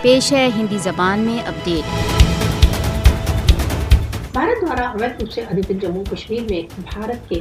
پیش ہے ہندی زبان میں اپڈیٹ۔ بھارت دوارا اویدھ روپ سے ادھکت جموں کشمیر میں بھارت کے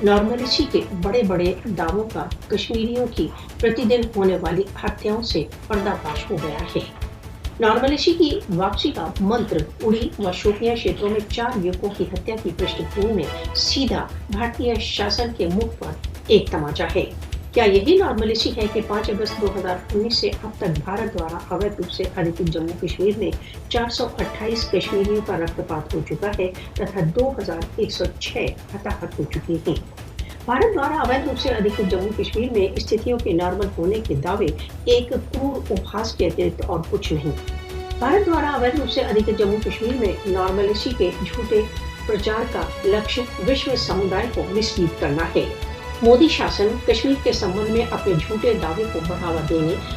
نارملسی کے بڑے بڑے دعووں کا کشمیریوں کی پرتی دن ہونے والی ہتیاؤں سے پردہ فاش ہو گیا ہے۔ نارملسی کی واپسی کا منتر اڑی و شوپیاں شیتروں میں 4 یوکوں کی ہتیا کی پرشٹھ بھومی میں سیدھا بھارتی شاسن کے منہ پر ایک تماچا ہے۔ کیا یہی نارملسی ہے کہ 5 اگست 2019 سے اب تک بھارت دوارا اویدھ روپ سے ادھکت جموں کشمیر میں 428 کشمیریوں کا رکت پات ہو چکا ہے تتھا 2106 ہتاہت ہو چکی ہیں۔ بھارت دوارا اویدھ روپ سے ادھکت جموں کشمیر میں استھتیوں کے نارمل ہونے کے دعوے ایک کرور اپہاس کے اترکت اور کچھ نہیں۔ بھارت دوارا اویدھ روپ سے ادھکت جموں کشمیر میں نارملسی کے جھوٹے پرچار کا لکشیہ وشو سمودائے کو مسلیڈ کرنا ہے۔ مودی شاسن کشمیر کے سمبندھ میں اپنے جھوٹے دعوے کو بڑھاوا دینے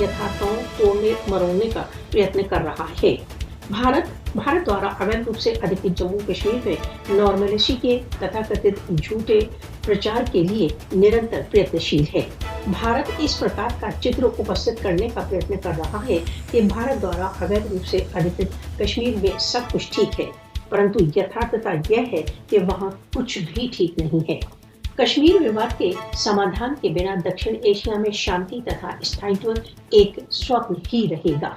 یتھارتھوں توڑنے مروڑنے کا پریتن کر رہا ہے۔ بھارت دوارا اویدھ روپ سے ادھکت جموں کشمیر میں نارملسی کے تتھاکتھت جھوٹے پرچار کے لیے نرنتر پریتنشیل ہے۔ بھارت اس پرکار کا چتر اپستھت کرنے کا پریتن کر رہا ہے کہ بھارت دوارا اویدھ روپ سے ادھکت کشمیر میں سب کچھ ٹھیک ہے، پرنتو یتھارتھتا یہ ہے کہ وہاں کچھ بھی ٹھیک نہیں ہے۔ کشمیر وواد کے سمادھان کے بنا دکشن ایشیا میں شانتی تتھا استھائیتو ایک سوپن ہی رہے گا۔